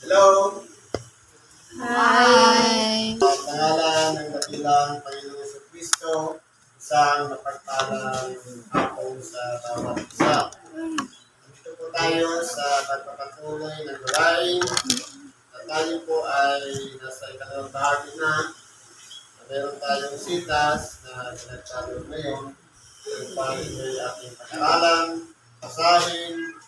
Hello! Hi! Sa pangalan ng dakilang Panginoong Jesucristo, isang mapagpalang hapon sa bawat isa. Dito po tayo sa pagpapatuloy ng gawain at tayo po ay nasa ikalawang bahagi na. Meron tayong sitas na pinagtalo ngayon. Yung paling ay ating pag-aralan, basahin,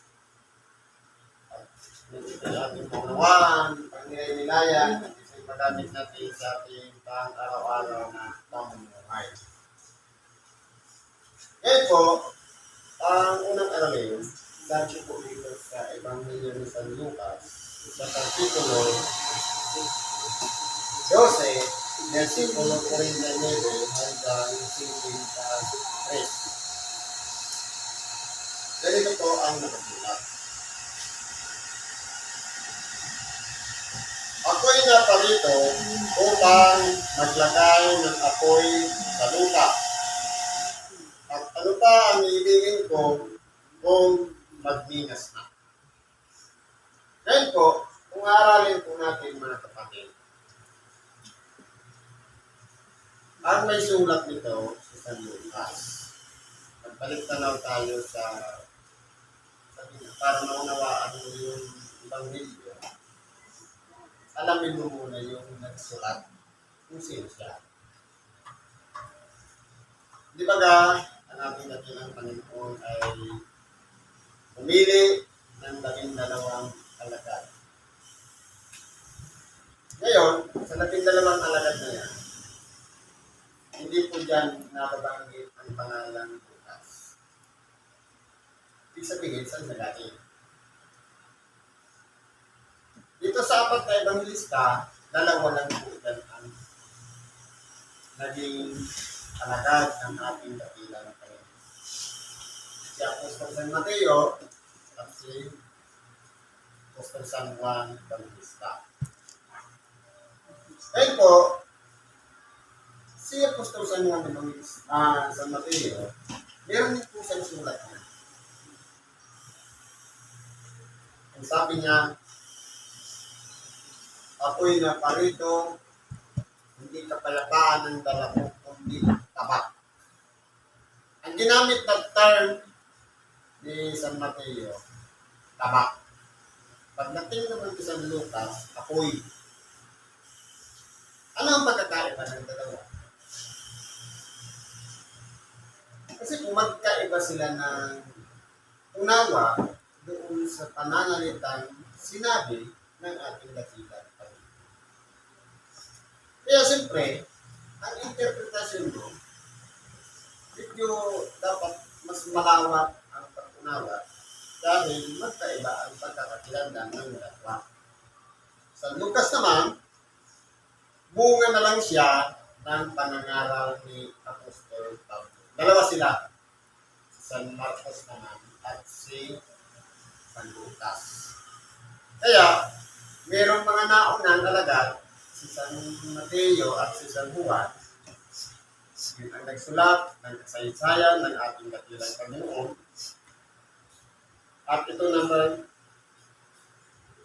ito ay ating pangunawaan, pag-nilay-nilayan, at isa'y magamit natin sa ating pang-araw-araw na pamumuhay. Ngayon po, ang unang aralin, sabi po dito sa Ebanghelyo ni San Lucas, sa Kapitulo 12, versikulo 39 hanggang 53. Ganito po ang nakasulat. Ako'y naparito upang maglagay ng apoy sa lupa. At ano pa ang iibigin ko kung magminas na? Ngayon po, kung aralin po natin mga kapatid, ang may sulat nito sa San Lucas. Magbalik tanaw tayo sa para maunawaan mo yung Ebanghelyo. Alamin mo muna yung nagsulat kung sino siya. Di ba ang ating dakilang Panginoon ay pumili ng 12 alagad. Ngayon, sa 12 alagad na yan, hindi po dyan nababanggit ang pangalan ng Lucas. Ibig sabihin, saan na galing? Dito sa apat na ebanghilista, dalawa lang po dyan ang naging alagad ng ating dakilang Panginoon. Si Apostol San Mateo at si Apostol San Juan Evangelista. Ngayon po, si Apostol San Juan Evangelista, San Mateo, meron din po siyang sulat niya. Ang sabi niya, ako'y naparito, hindi kapayapaan ng dala ko, kundi tabak. Ang ginamit na term ni San Mateo, tabak. Pagdating naman sa San Lucas, apoy. Ano ang pagkakaiba ng dalawa? Kasi kung magkaiba sila ng unawa doon sa pananalitang sinabi ng ating dakilang Panginoon. Kaya siyempre, ang interpretasyon mo, medyo dapat mas malawak ang pag-unawa dahil magkaiba ang pagkakakilanlan ng dalawa. Sa Lucas naman, bunga na lang siya ng panangaral ni Apostol Pablo. Dalawa sila, si San Marcos naman at si San Lucas. Kaya, mayroong mga naunang alagad, si San Mateo at si San Juan, yun ang nagsulat ng kasaysayan ng ating dakilang Panginoon. At ito naman,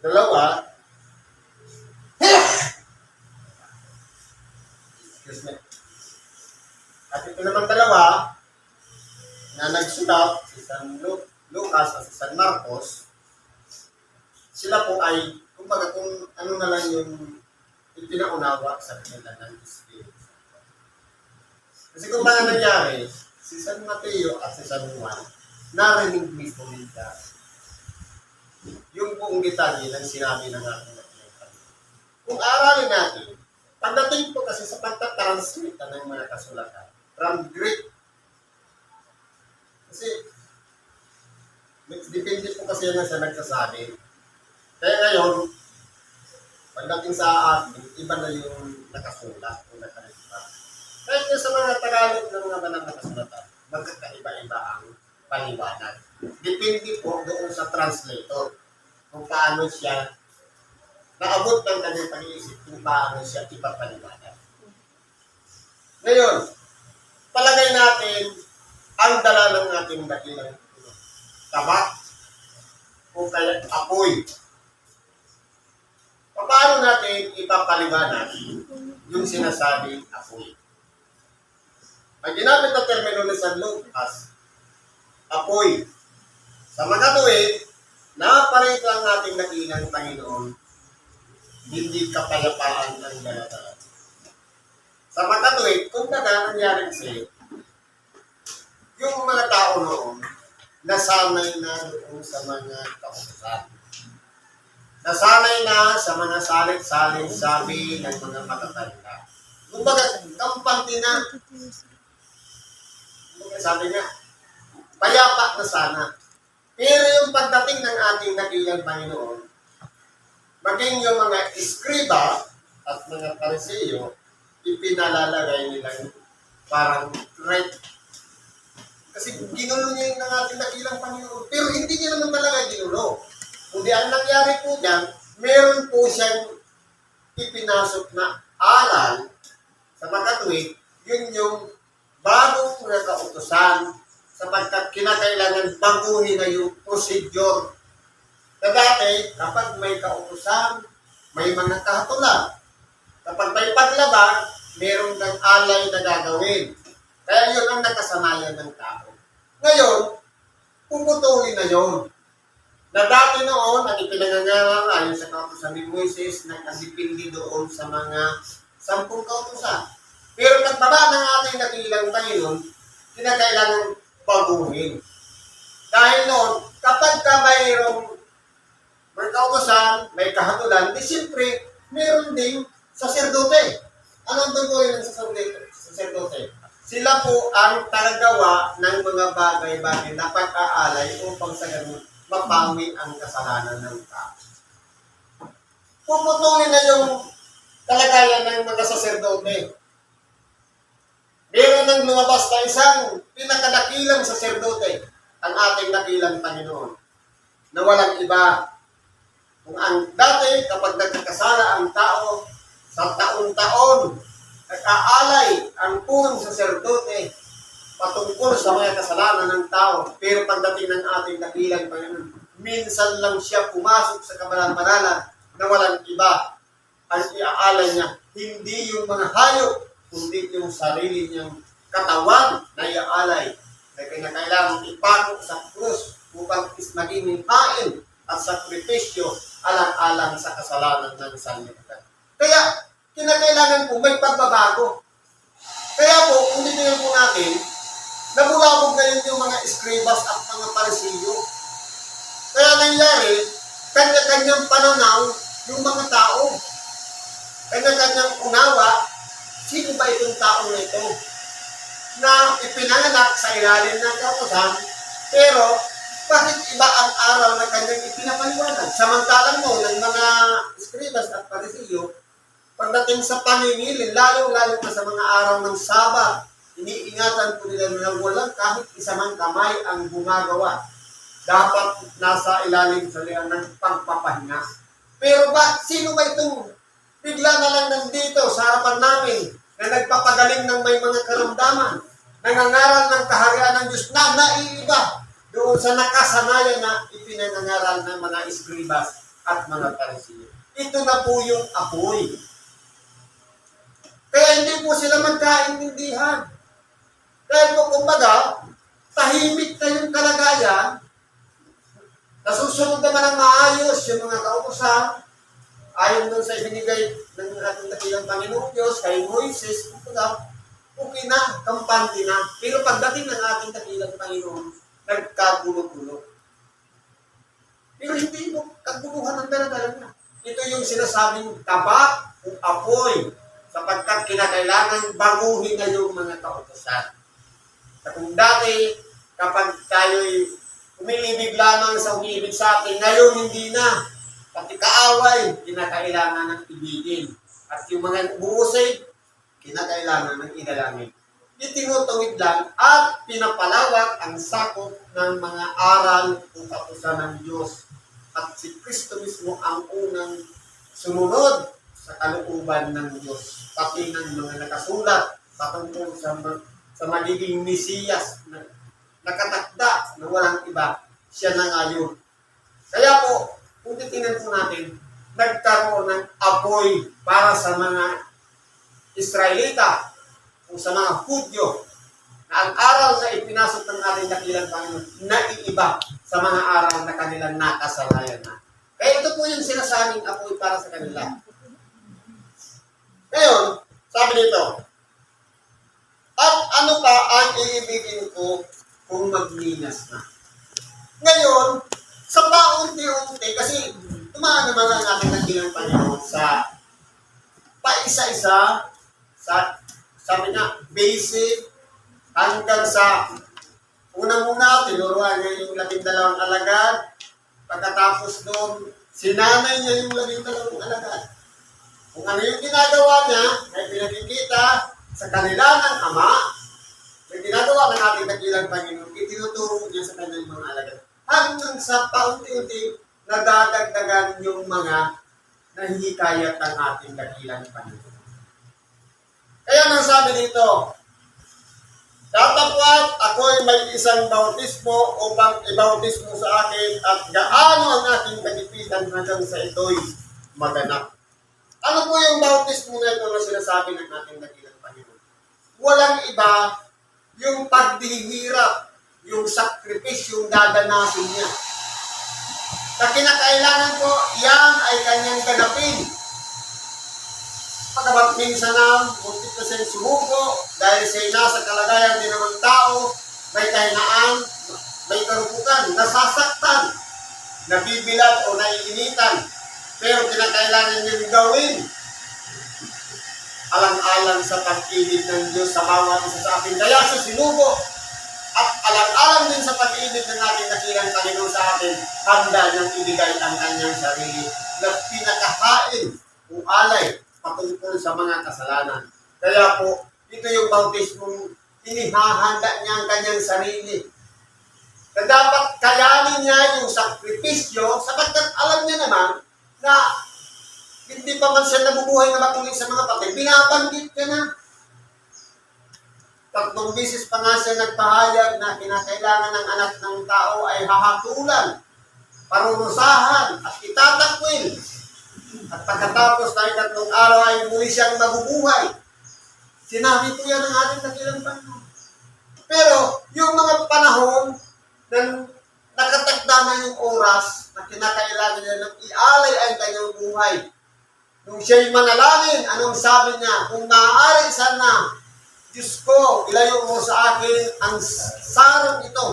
dalawa, excuse me. At ito naman dalawa, na nagsulat, si San Lucas at si San Marcos, sila po ay, kumbaga kung ano na lang yung ipinaunawa sa kanila ng Espiritu. Kasi kung ba nangyari, si San Mateo at si San Juan, narinig mismo nila yung buong detalye ng sinabi ng ating Panginoon. Kung aralin natin, pagdating po kasi sa pagtatranslate ng mga kasulatan, from Greek, kasi depende po kasi yan sa nagsasabi. Kaya ngayon, pagdating sa atin, iba na yung nakasulat o nakalita. Kahit sa mga Tagalog ng mga banang nakasulatan, magkakaiba-iba ang paliwanag. Depende po doon sa translator kung paano siya naabot ng kanyang pag-iisip kung paano siya ipapaliwanag. Ngayon, palagay natin ang dala ng ating dakilang tabak o kaya apoy. natin ipapaliwanag yung sinasabing apoy. Ang ginamit na termino ni San Lucas, apoy. Sa mga tuwid, naparit lang nating nakilang Panginoon, hindi kapayapaan ang daladalan. Sa mga tuwid, kung nangyari kasi, yung mga tao noon, nasanay na doon sa mga kautusan. Nasanay na sa mga salit-salit sabi ng mga matatanda. Kumbaga, kampante na. Sabi nga, payapa na sana. Pero yung pagdating ng ating nakilang Panginoon, maging yung mga iskriba at mga pariseyo, ipinalalagay nilang parang threat. Kasi ginulo niya yung ating nakilang Panginoon. Pero hindi niya naman talaga ginulo. Kundi ang nangyari po dyan, meron po siyang ipinasok na aral sa makatuwid, yun yung bagong mga kautusan sapagkat kinakailangan baguhin na yung procedure. Na dati, kapag may kautusan, may mga kahatulan. Kapag may paglabag, meron kang alay na gagawin. Kaya yun ang nakasanayan ng tao. Ngayon, puputulin na yun. Na dati noon, ang ipinangangaral ayon sa kautusan ni Moises, nakasipindi doon sa mga 10 kautusan. Pero pagbaba ng ating nakilang Panginoon, kinakailangan baguhin. Dahil noon, kapag ka mayroong may kautusan, may kahatulan, di siyempre, meron ding saserdote. Anong tuloy ng saserdote? Sila po ang tagagawa ng mga bagay-bagay na pag-aalay upang sa ganun mapawi ang kasalanan ng tao. Puputulin na yung kalagayan ng mga saserdote. Meron nang lumabas na isang pinakadakilang saserdote, ang ating dakilang Panginoon, na walang iba. Kung ang dati, kapag nagkakasala ang tao, sa taon-taon, nag-aalay ang punong saserdote patungkol sa mga kasalanan ng tao. Pero pagdating ng ating dakilang Panginoon, minsan lang siya pumasok sa kabalan-banalan na walang iba. Ang iaalay niya, hindi yung mga hayop, kundi yung sarili niyang katawan na iaalay. Na kinakailangan ipako sa krus upang maging hain at sakripisyo alang-alang sa kasalanan ng sanlibutan. Kaya, kinakailangan po may pagbabago. Kaya po, kung titingnan po natin, nabulabog ngayon yung mga eskribas at mga parisiyo. Kaya nangyari, kanya-kanyang pananaw yung mga tao. Kanya-kanyang unawa, sino ba itong tao na ito? Na ipinanganak sa ilalim ng kautusan, pero bakit iba ang araw na kanyang ipinapaliwanag? Samantalang mo ng mga eskribas at parisiyo, pagdating sa paningilin, lalo-lalo na sa mga araw ng Sabat, iniingatan po nila na walang kahit isa mang kamay ang gumagawa. Dapat nasa ilalim sa liang ng pagpapahinga. Pero sino ba itong bigla na lang nandito sa harapan namin na nagpapagaling ng may mga karamdaman, nangangaral ng kaharian ng Diyos na naiiba doon sa nakasanayan na ipinangangaral ng mga eskribas at mga parisiyo? Ito na po yung apoy. Kaya hindi po sila magkaintindihan. Dahil po kumbaga, tahimik na yung kalagayan, nasusunod naman ang maayos yung mga kautusan, ayon doon sa ibinigay ng ating dakilang Panginoong Diyos kay Moises, kumbaga, okay na, kampante na. Pero pagdating ng ating dakilang Panginoon, nagkagulo-gulo. Pero hindi mo kaguluhan ang dala-dala na. Ito yung sinasabing tabak o apoy, sapagkat kinakailangan baguhin na yung mga kautusan. At kung dati, kapag tayo'y umiibig lamang sa umiibig sa atin, ngayon hindi na. Pati kaaway, kinakailangan ng ibigin. At yung mga buusay, kinakailangan ng idalangin. Itinutuwid lang at pinapalawak ang sakop ng mga aral o kautusan ng Diyos. At si Kristo mismo ang unang sumunod sa kalooban ng Diyos, pati ng mga nakasulat patungkol sa magiging Mesiyas na nakatakda na walang iba, siya na ngayon. Kaya po, kung titingnan po natin, nagkaroon ng apoy para sa mga Israelita o sa mga Hudyo na ang araw na ipinasok ng ating dakilang Panginoon naiiba sa mga araw na kanilang nakasanayan na. Kaya ito po yung sinasabing apoy para sa kanila. Ngayon, sabi dito, at ano pa ang iibigin ko kung magninas na? Ngayon, sa paunti-unti, kasi tumaan naman ang ating dakilang Panginoon sa paisa-isa, sa sabi niya, basic, hanggang sa unang-una, tinuruan niya yung 12 alagad. Pagkatapos doon, sinanay niya yung 12 alagad. Kung ano yung ginagawa niya, ay pinakikita sa kanila ng Ama, yung ginagawa ng ating dakilang Panginoon, itinuturo niya sa kanyang mga alagad. Hanggang sa paunti-unti, nadadagdagan yung mga nahihikayat ng ating dakilang Panginoon. Kaya nang sabi dito, datapwat ako'y may isang bautismo upang ibautismo sa akin at gaano ang aking kagipitan hanggang sa ito'y maganap. Ano po yung bautismo na ito na sinasabi ng ating dakilang Panginoon? Walang iba yung pagdihirap, yung sakripisyo, yung dadanasin niya. Na kinakailangan ko, yan ay kanyang ganapin. Pagkabat minsan na, muntik na siyang sumuko, dahil siya nasa kalagayan din naman tao, may kahinaan, may karupukan, nasasaktan, nabibilad o naiinitan. Pero kinakailangan niyang gawin. Alang-alang sa pag-ibig ng Diyos sa bawat isa sa atin. Kaya siya sinubo. At alang-alang din sa pag-ibig ng ating dakilang Panginoon sa atin, handa niyang ibigay ang kanyang sarili na pinakahain o alay patungkol sa mga kasalanan. Kaya po, ito yung bautismong inihahanda niya ang kanyang sarili. Na dapat kayanin niya yung sakripisyo sapagkat alam niya naman na hindi pa man siya nabubuhay na matuloy sa mga patay. Binabanggit ka na. 3 beses pa nga siya nagpahayag na kinakailangan ng anak ng tao ay hahatulan, parurusahan, at itatakwil. At pagkatapos ng 3 araw ay muli siyang mabubuhay. Sinabi po yan ng ating dakilang Panginoon. Pero yung mga panahon na nakatakda na yung oras na kinakailangan niya ng ialay ang kanyang buhay. Nung siya'y manalangin, anong sabi niya? Kung maaari sana, Diyos ko, ilayo mo sa akin ang sarong ito.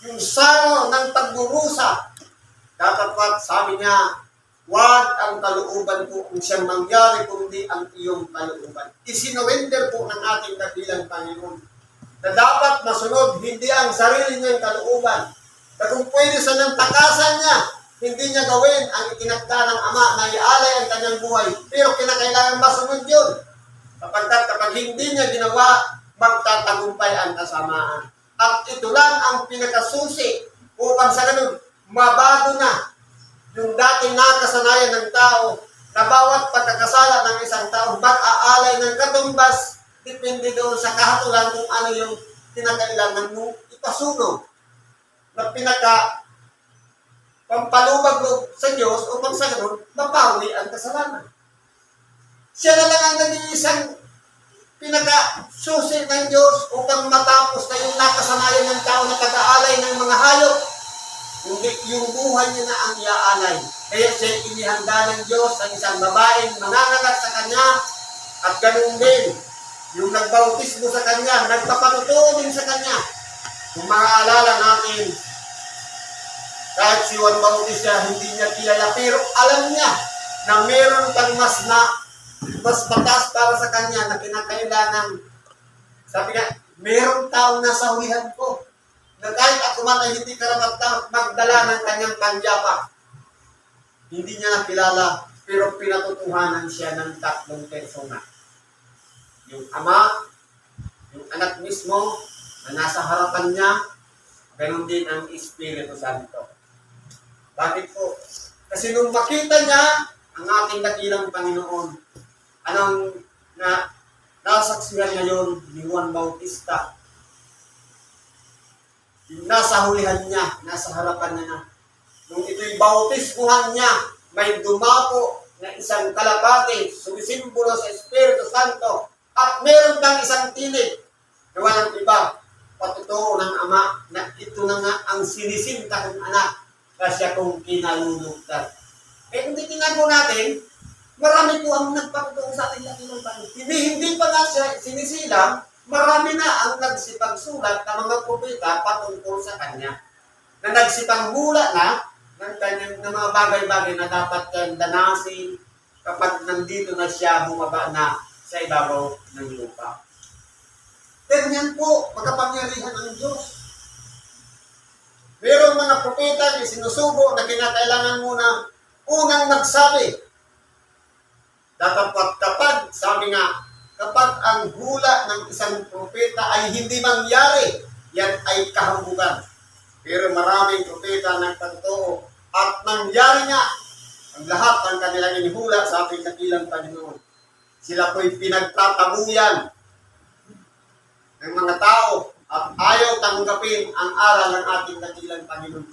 Yung sarong ng pagdurusa. Dapat sabi niya, wag ang kalooban ko kung siyang mangyari, kundi ang iyong kalooban. Isinurrender po ng ating dakilang Panginoon na dapat masunod hindi ang sarili niyang kalooban. Na kung pwede sa nang takasan niya, hindi niya gawin ang itinakda ng Ama na ialay ang kanyang buhay. Pero kinakailangan masunod yun. Kapag hindi niya ginawa, magtatagumpay ang kasamaan. At ito lang ang pinakasusi upang sa ganun, mabago na yung dating nakasanayan ng tao na bawat pagkakasala ng isang tao mag-aalay ng katumbas, depende doon sa kahatulan kung ano yung kinakailangan mong ipasunog na pampalubag sa Diyos upang sa ganun, mapawi ang kasalanan. Siya na lang ang nag-iisang pinaka-susi ng Diyos upang matapos na yung nakasanayan ng tao na pag-aalay ng mga hayop. Kundi yung buhay niya na ang iaalay. Kaya siya inihanda ng Diyos ang isang babaeng manganganak sa kanya at ganun din. Yung nagbautismo sa kanya, nagpapatutuo din sa kanya. Kung maaalala natin, kahit si Juan Bautista hindi niya kilala, pero alam niya na meron pang mas mataas para sa kanya na kinakailangan. Sabi niya, meron taong nasa hulihan ko na kahit ako man ay hindi karapat magdala ng kanyang panjapa. Hindi niya nakilala, pero pinatutuhanan siya ng 3 persona. Yung Ama, yung Anak mismo, na nasa harapan niya, ganoon din ang Espiritu Santo. Bakit po? Kasi nung makita niya ang ating dakilang Panginoon, anong nasaksihan ngayon ni Juan Bautista, yung nasa hulihan niya, nasa harapan niya na. Nung ito'y bautismuhan niya, may dumapo na isang kalapati, sumisimbolo sa Espiritu Santo, at meron kang isang tinig na walang iba, patotoo ng Ama na ito na nga ang sinisinta kong anak na siya kong kinalulugdan. Eh kung titinago natin, marami po ang nagpapatotoo sa ating dakilang Panginoon. Hindi pa nga siya sinisilang, marami na ang nagsipagsulat ng mga propeta patungkol sa Kanya. Na nagsipanghula na ng kanyang ng mga bagay-bagay na dapat kang danasin kapag nandito na siya bumaba na sa ibabaw ng lupa. Ganyan po, makapangyarihan ng Diyos. Merong mga propeta na sinusubo na kinakailangan muna unang magsabi. Dapat kapag, sabi nga, kapag ang hula ng isang propeta ay hindi mangyari, yan ay kahambugan. Pero maraming propeta nagpatotoo at nangyari nga ang lahat ng kanilang inihula sa ating dakilang Panginoon. Sila po'y pinagtatabuyan ng mga tao at ayaw tanggapin ang aral ng ating dakilang Panginoon.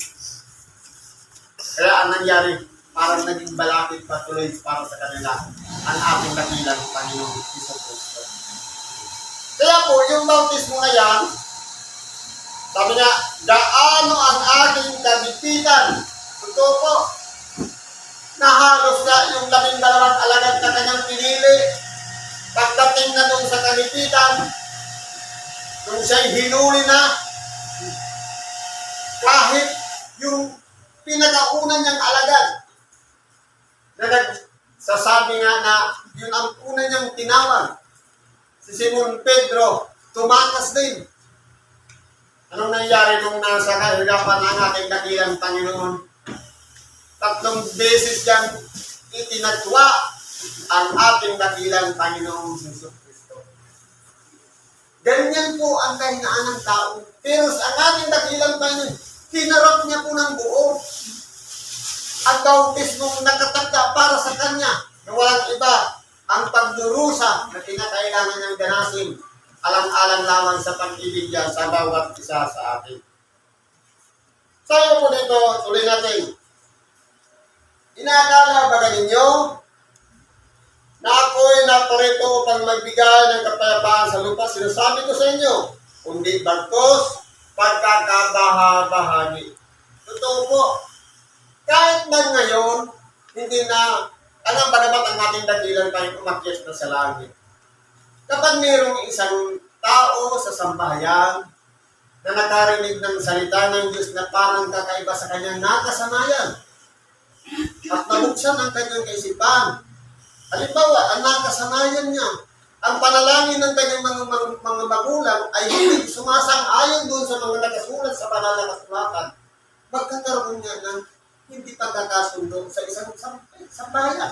Kaya ang nangyari, parang naging balakid patuloy para sa kanila ang ating dakilang Panginoon Hesus Kristo. Kaya po, yung bautismo na yan, sabi niya, gaano ang aking kabititan. Totoo po, na halos na yung 12 alagad na kanyang pinili, pagdating na doon sa kabititan, nung siya'y hinuli na, kahit yung pinakauna niyang alagad, na nagsasabi nga na yun ang una niyang tinawag, si Simon Pedro, tumakas din. Anong nangyari nung nasa kahirapan ng ating dakilang Panginoon? 3 beses dyan itinatwa ang ating dakilang Panginoong Hesus Kristo. Ganyan po ang kahinaan ng tao. Pero sa ating dakilang Panginoon, hinarap niya po ng buo. Ang bautismong nakatagda para sa Kanya na walang iba ang pagdurusa na kinakailangan niyang ganasin alang-alang lamang sa pag-ibig niya sa bawat isa sa atin. Sayo po dito, tuloy natin. Inaakala ba ninyo na ako'y naparito upang magbigay ng kapayapaan sa lupa? Sinasabi ko sa inyo, kundi bagkos pagkakabaha-bahagi. Totoo po. Kahit man ngayon, hindi na, alam ba naman ang ating dakilan tayong umakyat na sa langit? Kapag mayroong isang tao sa sambahayan na nakarinig ng salita ng Diyos na parang kakaiba sa kanyang nakasanayan at nabuksan ang kanyang kaisipan. Halimbawa, ang nakasanayan niya, ang panalangin ng kanyang mga magulang ay hindi sumasang-ayon doon sa mga nakasulat sa banal na kasulatan. Magkakaroon niya ng hindi pagkakasundo sa isang sambahayan.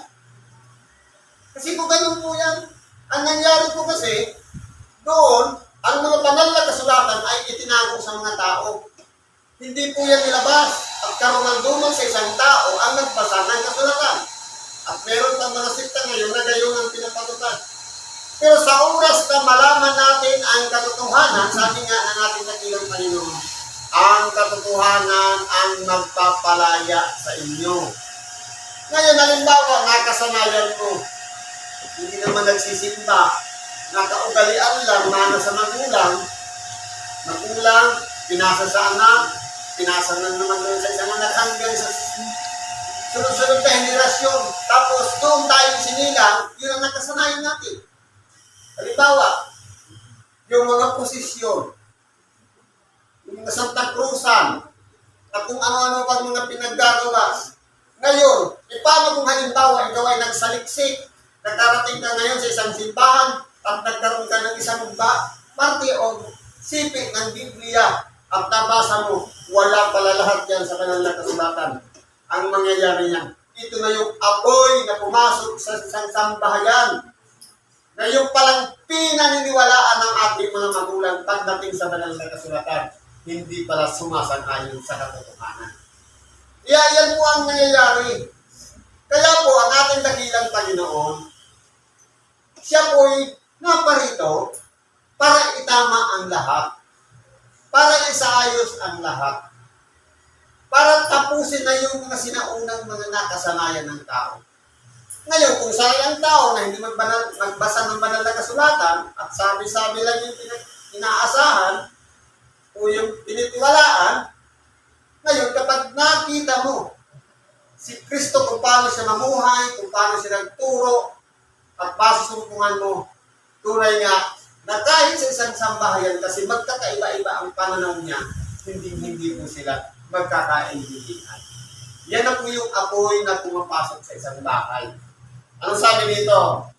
Kasi kung ganun po yan, ang nangyari po kasi, doon, ang mga banal na kasulatan ay itinago sa mga tao. Hindi po yan nilabas. At karunalduman sa isang tao ang nagbasa ng kasulatan. At meron pang mga sikta ngayon na gayon ang pinapatutad. Pero sa oras na malaman natin ang katotohanan, sabi nga ng ating dakilang Panginoon, ang katotohanan ang magpapalaya sa inyo. Ngayon, halimbawa, nakasanayan ko, hindi naman nagsisimba, nakaugalian lang, mana sa magulang, pinasa sa anak, pinasa na naman doon sa isang anak hanggang sa sunod-sunod na henerasyon. Tapos doon tayo sinilang, yun ang nakasanayan natin. Halimbawa, yung mga posisyon, yung mga Santa Cruzan, at kung ano-ano pang mga pinaggagawa. Ngayon, paano kung halimbawa ikaw ay nagsaliksik, nagkarating ka ngayon sa isang simbahan at nagkaroon ka ng isang parte o sipit ng Biblia at nabasa mo, wala pala lahat yan sa kanilang kasulatan. Ang mangyayari niyan, ito na yung apoy na pumasok sa isang sambahayan na yung palang pinaniniwalaan ng ating mga magulang pagdating sa banal na kasulatan, hindi pala sumasang-ayon sa katotohanan. Yan po ang nangyayari. Kaya po, ang ating dakilang Panginoon, siya po'y naparito para itama ang lahat, para isaayos ang lahat, para tapusin na yung mga sinaunang mga nakasanayan ng tao. Ngayon, kung sayang tao na hindi magbasa ng banal na kasulatan at sabi-sabi lang yung inaasahan o yung tinitiwalaan, ngayon kapag nakita mo si Kristo kung paano siya mamuhay, kung paano siya nagturo, at base sa sumungan mo, tunay nga na kahit sa isang sambahayan kasi magkakaiba-iba ang pananaw niya, hindi po sila magkakaintindihan. Yan na po yung apoy na pumapasok sa isang bahay. Ano sabi dito?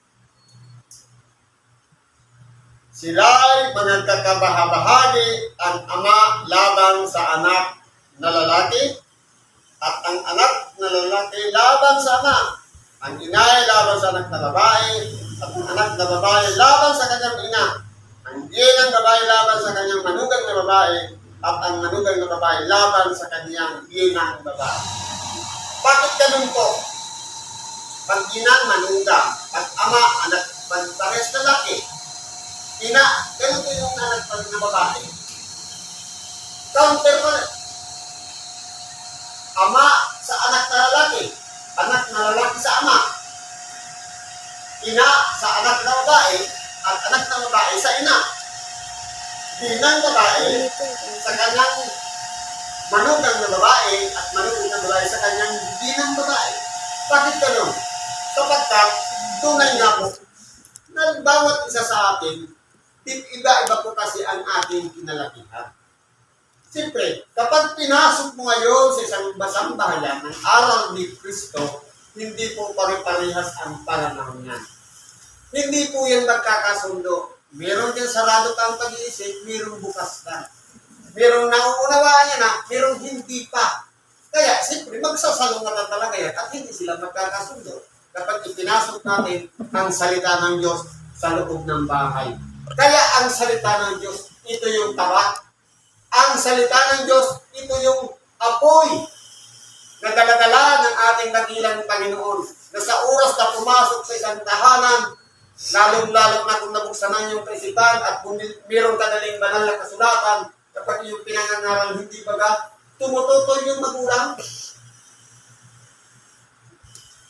Sila'y magkakabahabahagi ang ama laban sa anak na lalaki at ang anak na lalaki laban sa ama. Ang inay laban sa anak na babae at ang anak na babae laban sa kanyang ina. Ang ginang babae laban sa kanyang manugang na babae at ang manugang na babae laban sa kanyang ginang babae. Bakit ganun po? Pag ginang manugang at ama anak pares lalaki, ina, ganun po yung anak na babae. Counter pa. Ama sa anak na lalaki, anak na lalaki sa ama. Ina sa anak na babae, at anak na babae sa ina. Ginang babae sa kanyang manugang na babae at manugang na babae sa kanyang ginang babae. Bakit ganun? Sapagkat tunay nga po na bawat isa sa atin, iba-iba po kasi ang ating kinalakihan. Siyempre, kapag pinasok mo ngayon sa isang basang bahayan ng aral ni Kristo, hindi po pare-parehas ang pananaw niya. Hindi po yan magkakasundo. Meron din sarado kang pag-iisip, merong bukas na. Merong nauunawaan niya na, merong hindi pa. Kaya, siyempre, magsasalungan talaga yan at hindi sila magkakasundo kapag ipinasok natin ang salita ng Diyos sa loob ng bahay. Kaya ang salita ng Diyos, ito yung tapat. Ang salita ng Diyos, ito yung apoy na daladala ng ating dakilang Panginoon na sa oras na pumasok sa isang tahanan, lalong-lalo na kung nabuksan ng iyong kaisipan at kung mayroong kadaling banal na kasulatan, kapag iyong pinangangaral hindi baga, tumututoy yung magulang.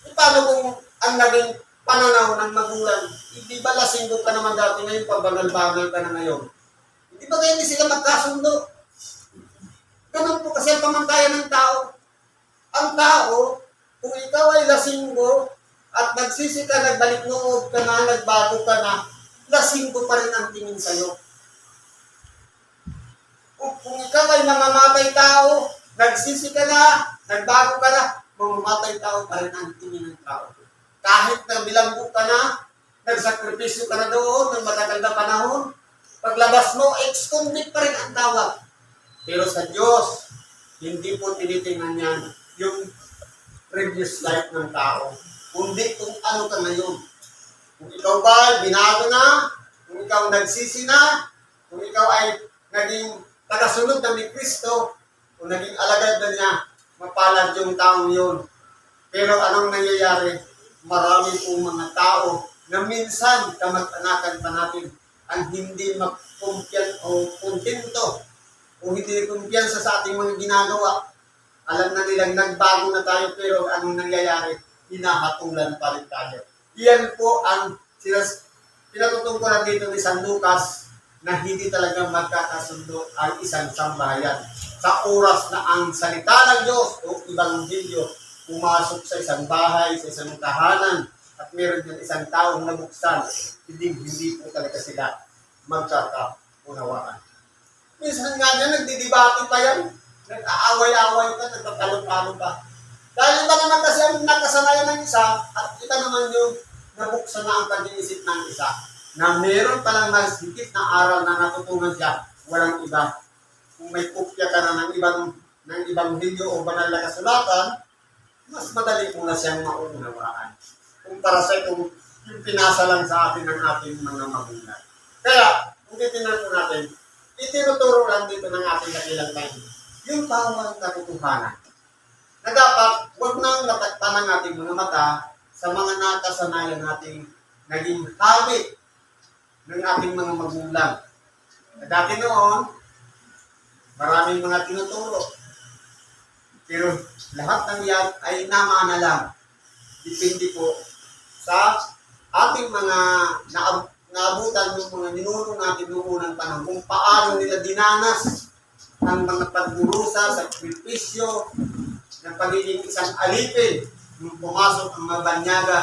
E paano kung ang naging pananaw ng magulang, hindi ba lasinggo ka naman dati ngayon, pabangal-bangal ka na ngayon? Hindi ba kaya hindi sila magkasundo? Ganun po kasi ang pamantayan ng tao. Ang tao, kung ikaw ay lasinggo at nagsisi ka, nagbalik noob ka na, nagbago ka na, lasinggo pa rin ang tingin sa'yo. Kung ikaw ay mamamatay tao, nagsisi ka na, nagbago ka na, mamamatay tao pa rin ang tingin ng tao. Kahit na bilanggo ka na, nagsakripisyo ka na doon ng matagal na panahon, paglabas mo, ex-convict pa rin ang tawag. Pero sa Diyos, hindi po tinitingnan yan yung previous life ng tao, kundi kung ano ka ngayon. Kung ikaw ba ay binago na, kung ikaw nagsisi na, kung ikaw ay naging tagasunod na ni Kristo, kung naging alagad na niya, mapalad yung taong yun. Pero anong nangyayari? Marami pong mga tao na minsan kamag-anakan pa natin ang hindi magkumpyan o kontento o hindi kumpiyansa sa ating mga ginagawa. Alam na nilang nagbago na tayo pero anong nangyayari? Hinahatulan pa rin tayo. Iyan po ang pinatutungkulan dito ni San Lucas na hindi talaga magkakasundo ang isang sambahayan. Sa oras na ang salita ng Diyos o Ebanghelyo pumasok sa isang bahay, sa isang tahanan, at meron din isang taong nabuksan, hindi po talaga sila magkakaunawaan. Minsan nga dyan, nagdidibati pa yan. Nag-aaway-aaway ka, nagtatalo-talo ka. Dahil ba naman kasi ang nakasanayan ng isa, at kita naman yung nabuksan na ang pag-iisip ng isa, na meron palang mas higit na aral na natutunan siya, walang iba. Kung may kopya ka na ng ibang video o banal na kasulatan, mas madali mo na siyang maunawaan. Kumpara sa itong yung pinasa lang sa atin ng ating mga magulang. Kaya, kung titignan po natin, itinuturo lang dito ng ating dakilang Panginoon yung tawag na katotohanan na dapat huwag nang natakpan ng ating mga mata sa mga nakasanayan nating naging habit ng ating mga magulang. Na dati noon, maraming mga tinuturo. Pero lahat ng yan ay namana lang. Depende po sa ating mga naabutan ng mga ninuno natin noong unang panahon, kung paano nila dinanas ang mga pagdurusa sa kripisyo ng pagiging isang alipin nung pumasok ang mga banyaga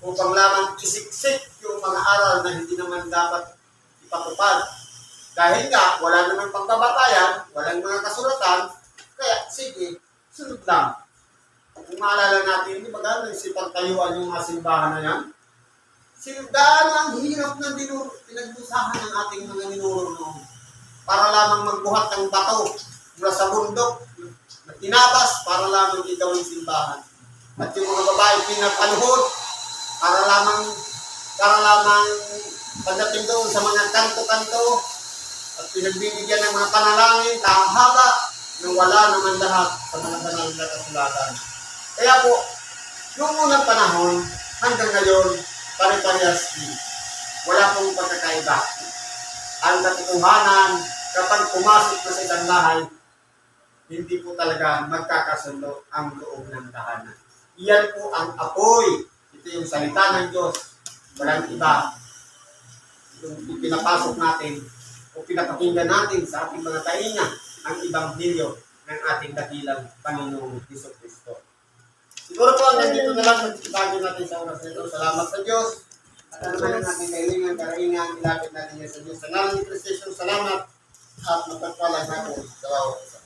upang lamang isiksik yung mga aral na hindi naman dapat ipatupad. Dahil nga, wala naman pagkabatayan, walang mga kasulatan, kaya sige, sunod lang. Kung maalala natin, di ba gano'n si pagtayuan yung mga simbahan na yan? Gaano ang hirap na pinagdusahan ng ating mga ninuro noon para lamang magbuhat ng bato mula sa bundok na tinabas para lamang igawin simbahan. At yung mga babae pinapaluhod para lamang pagdating doon sa mga kanto-kanto at pinagbibigyan ng mga panalangin kahaba nang wala naman lahat sa mga banal na kasulatan. Kaya po, yung unang panahon hanggang ngayon, pare-parehas din. Wala pong pagkakaiba. Ang katotohanan, kapag pumasok na sa isang bahay, hindi po talaga magkakasundo ang loob ng tahanan. Iyan po ang apoy. Ito yung salita ng Diyos. Walang iba. Yung pinapasok natin o pinapakinggan natin sa ating mga tainga ang Ebanghelyo ng ating dakilang Panginoong Jesucristo. Siguro po, nandito na lang magkipagyo natin sa oras nito. Salamat sa Diyos. At ano man ang ating kailangan, karaingan, ilapit natin yan sa Diyos. Sa ngalan ni Kristo, salamat at magpagpalag natin sa bawat isa.